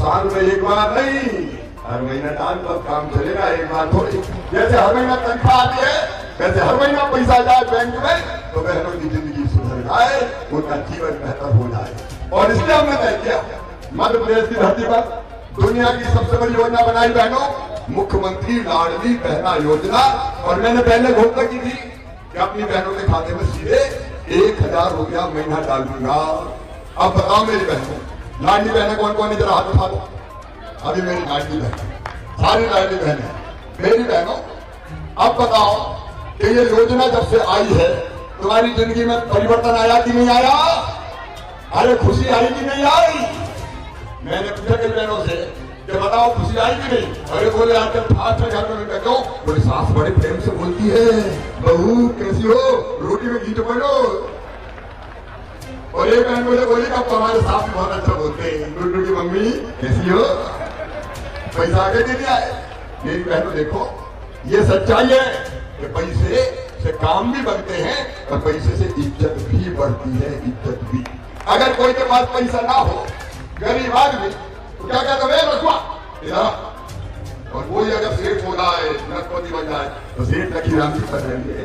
साल में एक बार नहीं, हर महीना डाल तब काम चलेगा, एक बार थोड़ी। जैसे हर महीना तनख्वाह आती है वैसे हर महीना पैसा जाए बैंक में तो बहनों की जिंदगी सुधर जाए, उनका जीवन बेहतर हो जाए। और इसलिए हमने तय किया मध्य प्रदेश की धरती पर दुनिया की सबसे बड़ी योजना बनाई बहनों, मुख्यमंत्री लाडली बहना योजना। और मैंने पहले घोषणा की थी कि अपनी बहनों के खाते में सीधे 1000 रुपया महीना डाल दूंगा। अब बताओ मेरी बहनों, लाडली बहना कौन कौन है, जरा हाथ उठा दो। अभी मेरी लाडली बहन, सारी लाडली बहन है मेरी बहनों। अब बताओ कि ये योजना जब से आई है तुम्हारी जिंदगी में परिवर्तन आया कि नहीं आया? अरे खुशी आई कि नहीं आई? मैंने पूछा कई बहनों से कि बताओ खुशी आई कि नहीं? अरे बोले आजकल फास्ट है घर में, क्यों? बोले सास बड़े प्रेम से बोलती है, बहू कैसी हो, रोटी में घी तो पड़ो। और एक बहन मुझे बोली कि हमारे सास बहुत अच्छा बोलते हैं, गुड्डू की मम्मी कैसी हो, पैसा आगे दे दिया है। मेरी बहनों देखो, ये सच्चाई है कि पैसे से काम भी बनते हैं और पैसे से इज्जत भी बढ़ती है, इज्जत भी। अगर कोई के पास पैसा ना हो, गरीब आदमी, तो क्या कहते हैं रखवा, और कोई अगर सेठ बोला है, लखपति बन जाए तो सेठ लकी राम जी बदलेंगे,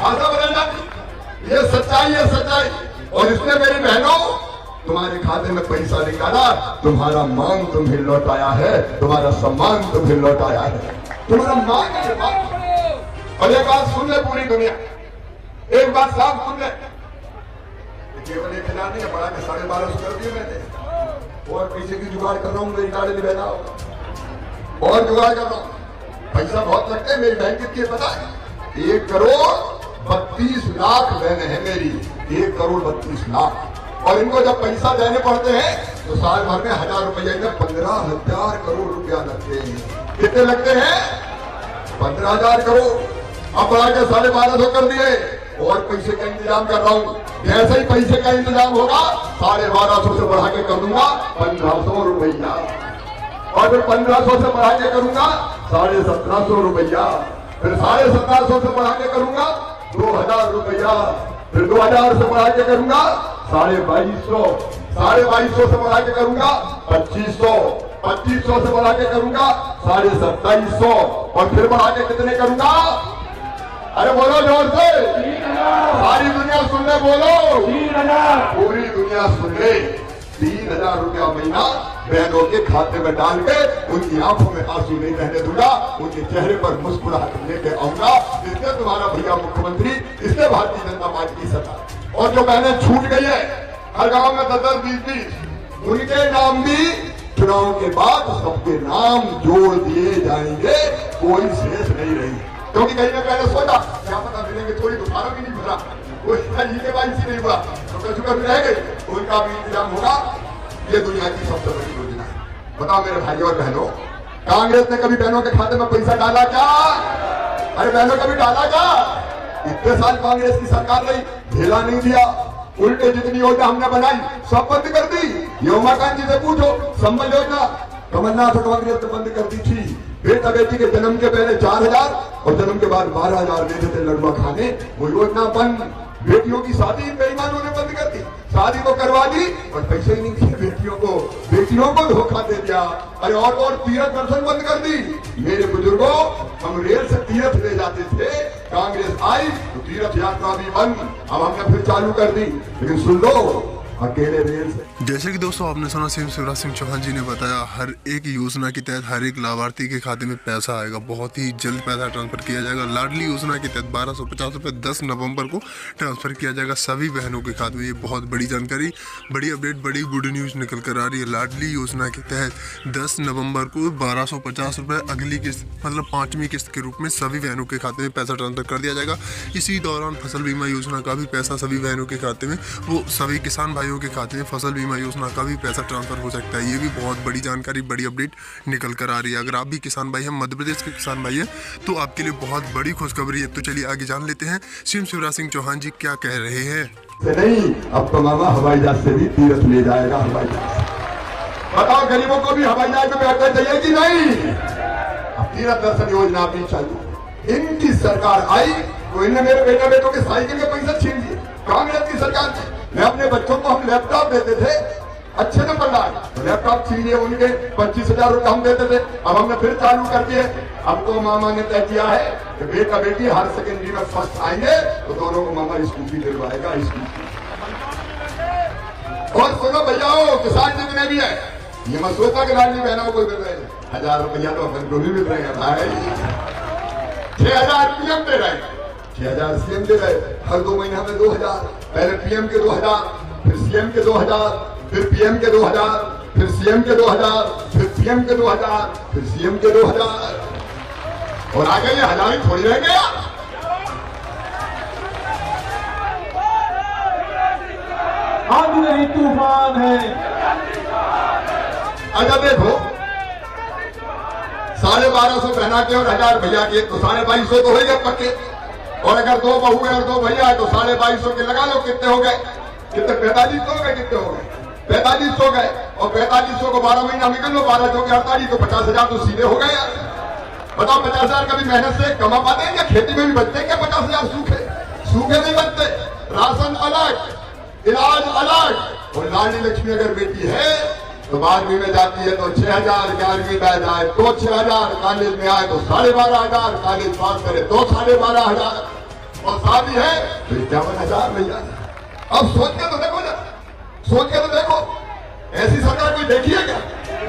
आशा बदल जाती। ये सच्चाई है, सच्चाई। और इसने मेरी बहनों तुम्हारे खाते में पैसा निकाला, तुम्हारा मान तुम्हें लौटाया है, तुम्हारा सम्मान तुम्हें लौटाया है, तुम्हारा मान है मान। और एक बात सुन ले पूरी दुनिया, एक बात साफ सुन ले, केवल 1000 नहीं बढ़ा के 1250 कर दिए मैंने। और पैसे की जुगाड़ कर रहा हूँ, मेरी गाड़ी बहना और जुगाड़ कर रहा हूँ। पैसा बहुत लगता है, मेरी बैंक कितनी पता है? 1 करोड़ 32 लाख बहनें हैं मेरी, 1 करोड़ 32 लाख। और इनको जब पैसा देने पड़ते हैं तो साल भर में 1000 रुपये में 15,000 करोड़ रुपया लगते हैं। कितने लगते हैं? 15,000 करोड़। अब बढ़ा के 1250 कर दिए और पैसे का इंतजाम कर रहा हूँ। जैसे ही पैसे का इंतजाम होगा 1250 से बढ़ा के कर दूंगा 1500 रुपया, और फिर 1500 से बढ़ा के करूंगा 1750 रुपया, फिर 1750 से बढ़ा के करूंगा 2000 रुपया, फिर 2000 से बढ़ा के करूंगा 2250, 2250 से बढ़ा के करूंगा 2500, 2500 से बढ़ा के करूंगा 2750, और फिर बढ़ा के कितने करूंगा? अरे बोलो जोर से, सारी दुनिया सुन ले, बोलो 3000, पूरी दुनिया सुन ले। 3000 रुपया महीना बहनों के खाते में डाल के उनकी आंखों में आंसू नहीं रहने दूंगा, उनके चेहरे पर मुस्कुराहट लेके आऊंगा। इसलिए तुम्हारा भैया मुख्यमंत्री, इसलिए भारतीय जनता पार्टी की सरकार। और जो बहनें छूट गई है हर गांव में 10-10, 20-20, उनके नाम भी चुनाव के बाद सबके नाम जोड़ दिए जाएंगे, कोई शेष नहीं रहेगी। क्योंकि कहीं ने पहले सोचा क्या पता मिलेंगे, थोड़ी दोबारा भी नहीं भरा, कोई जीतेबाजी नहीं हुआ तो कचुका भी रह गई, उनका भी इंतजाम होगा। ये दुनिया की सबसे बड़ी योजना है। बताओ मेरे भाइयों और बहनों, कांग्रेस ने कभी बहनों के खाते में पैसा डाला क्या? अरे बहनों कभी डाला क्या? इतने साल कांग्रेस की सरकार रही, ढेला नहीं दिया, उल्टे जितनी योजना हमने बनाई सब बंद कर दी। ये उमाकांत जी से पूछो, संबल योजना कमलनाथ कांग्रेस ने बंद कर दी थी। बेटा बेटी के जन्म के पहले 4000 और जन्म के बाद 12000 देते थे लड़ुआ खाने, वो योजना बंद। बेटियों की शादी बेईमानों ने बंद कर दी, शादी को करवा दी और पैसे ही नहीं दिए बेटियों को धोखा दे दिया। अरे और तीर्थ दर्शन बंद कर दी। मेरे बुजुर्गों, हम रेल से तीर्थ ले जाते थे, कांग्रेस आई तो तीर्थ यात्रा भी बंद, अब हमने फिर चालू कर दी। लेकिन सुन लो, अकेले रेल से। जैसे कि दोस्तों आपने सुना सीएम शिवराज सिंह चौहान जी ने बताया हर एक योजना के तहत हर एक लाभार्थी के खाते में पैसा आएगा, बहुत ही जल्द पैसा ट्रांसफर किया जाएगा। लाडली योजना के तहत 1250 रुपये 10 नवंबर को ट्रांसफर किया जाएगा सभी बहनों के खाते में। ये बहुत बड़ी जानकारी, बड़ी अपडेट, बड़ी गुड न्यूज़ निकल कर आ रही है। लाडली योजना के तहत 10 नवंबर को 1250 रुपये अगली किस्त मतलब 5वीं किस्त के रूप में सभी बहनों के खाते में पैसा ट्रांसफर कर दिया जाएगा। इसी दौरान फसल बीमा योजना का भी पैसा सभी बहनों के खाते में, वो सभी किसान भाइयों के खाते में फसल बीमा योजना का भी पैसा ट्रांसफर हो सकता है। ये भी बहुत बड़ी जानकारी, बड़ी अपडेट निकल कर आ रही है। अगर आप भी किसान भाई हैं, मध्य प्रदेश के किसान भाई हैं, तो आपके लिए बहुत बड़ी खुशखबरी है। तो चलिए आगे जान लेते हैं सीएम शिवराज सिंह चौहान जी क्या कह रहे हैं। नहीं, अब तो मामा हवाई जहाज से भी तीर्थ ले जाएगा। हवाई जहाज, बताओ गरीबों को भी हवाई जहाज में बैठना चाहिए कि नहीं? अब तीर्थ दर्शन योजना अपनी चाहिए। इनकी सरकार आई तो इन्हें मेरे बेटा बेटों के साइकिल के पैसे छीन लिए। कांग्रेस की सरकार ने, मैं अपने बच्चों को हम लैपटॉप देते थे, अच्छे नंबर लाए, लैपटॉप छीन लिए उनके, 25,000 रुपये हम देते थे, अब हमने फिर चालू कर दिए। अब तो मामा ने तय किया है कि बेटा बेटी हर सेकेंडरी में फर्स्ट आएंगे तो दोनों को मामा स्कूटी दिलवाएगा, स्कूटी। और सुनो भैया, किसान जितने भी है, ये मत सोचा कि लाडली बहनों को मिल रहे हैं 1000 रुपया, तो अपन को भी मिल रहे हैं भाई। 6000 पीएम दे रहे, 6000 सीएम दे रहे, हर 2 महीना में 2000, पहले पीएम के 2000, फिर सीएम के 2000, फिर पीएम के 2000, फिर सीएम के 2000, फिर पीएम के 2000, फिर सीएम के 2000, और आगे ये 1000 ही थोड़ी रह गया। आंधी नहीं तूफान है। अच्छा देखो, 1250 बहना के और 1000 भैया के, तो 2250 तो हो गए पक्के। और अगर 2 बहू है और 2 भैया है तो 2250 के लगा लो, कितने हो गए? कितने? 4500 हो गए। कितने हो गए? 4500 गए। और 4500 को 12 महीना निकल लो, 12 चौके 48, तो 50,000 तो सीधे हो गए यार। बताओ, 50,000 कभी मेहनत से कमा पाते हैं क्या? खेती में भी बचते हैं क्या 50,000? सूखे नहीं बनते। राशन अलग, इलाज अलग। और लाडली लक्ष्मी अगर बेटी है तो 12वीं में जाती है तो 6,000, 11वीं में जाए तो 6,000, कॉलेज में आए तो 12,500, कॉलेज पास करे तो 12,500, और शादी है तो 51,000 भैया। अब सोच के तो देखो ना, सोच के तो देखो, ऐसी सरकार कोई देखी है क्या?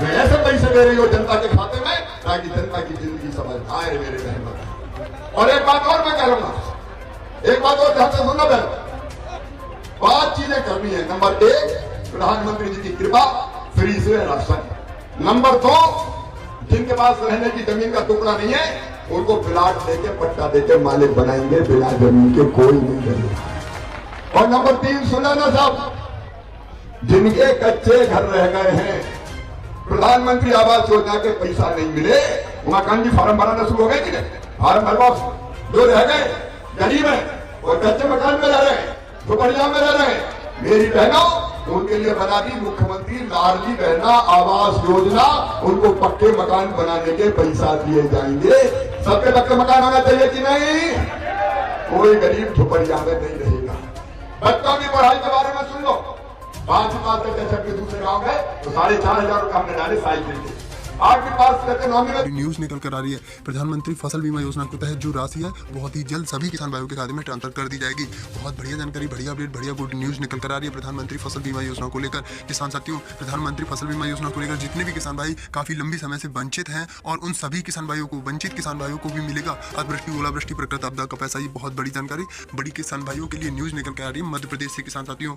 मैं ऐसे पैसे दे रही हूँ जनता के खाते में ताकि जनता की जिंदगी समझ आए मेरे बहनों। और एक बात और मैं कह रहा हूँ, एक बात और ध्यान से सुनना बहन, 5 चीजें करनी है। नंबर 1, प्रधानमंत्री जी की कृपा, फ्री से राशन। नंबर 2, जिनके पास रहने की जमीन का टुकड़ा नहीं है उनको प्लाट देके, पट्टा देके मालिक बनाएंगे, बिना जमीन के कोई नहीं करेगा। और नंबर 3, सुना ना साहब, जिनके कच्चे घर रह गए हैं, प्रधानमंत्री आवास योजना के पैसा नहीं मिले, उमाकांत जी फार्म भराना शुरू हो गए कि नहीं? फार्म भरवाओ। जो रह गए गरीब है और कच्चे मकान में रह रहे हैं, झोपड़िया में रह रहे हैं, मेरी बहनों, उनके लिए बना दी मुख्यमंत्री लाडली बहना आवास योजना। उनको पक्के मकान बनाने के पैसा दिए जाएंगे। सबके पक्के मकान होना चाहिए कि नहीं? कोई गरीब झोपड़िया में नहीं रहेगा। बच्चों की पढ़ाई के बारे में सुन लो, 5वीं पास करके 6वीं दूसरे गाँव गए तो 4,500 रुपये हमने डाले साइकिल के। 8वीं पास करके 9वीं में न्यूज निकल कर आ रही है, प्रधानमंत्री फसल बीमा योजना के तहत जो राशि है बहुत ही जल्द सभी किसान भाइयों के खाते में ट्रांसफर कर दी जाएगी। बहुत बढ़िया जानकारी, बढ़िया अपडेट, बढ़िया गुड न्यूज निकल कर आ रही है प्रधानमंत्री फसल बीमा योजना को लेकर। किसान साथियों, प्रधानमंत्री फसल बीमा योजना को लेकर जितने भी किसान भाई काफी लंबी समय से वंचित हैं, और उन सभी किसान भाइयों को, वंचित किसान भाइयों को भी मिलेगा अतिवृष्टि, ओलावृष्टि, प्रकृति आपदा का पैसा। ये बहुत बड़ी जानकारी बड़ी किसान भाइयों के लिए न्यूज निकल कर आ रही है मध्य प्रदेश से। किसान साथियों,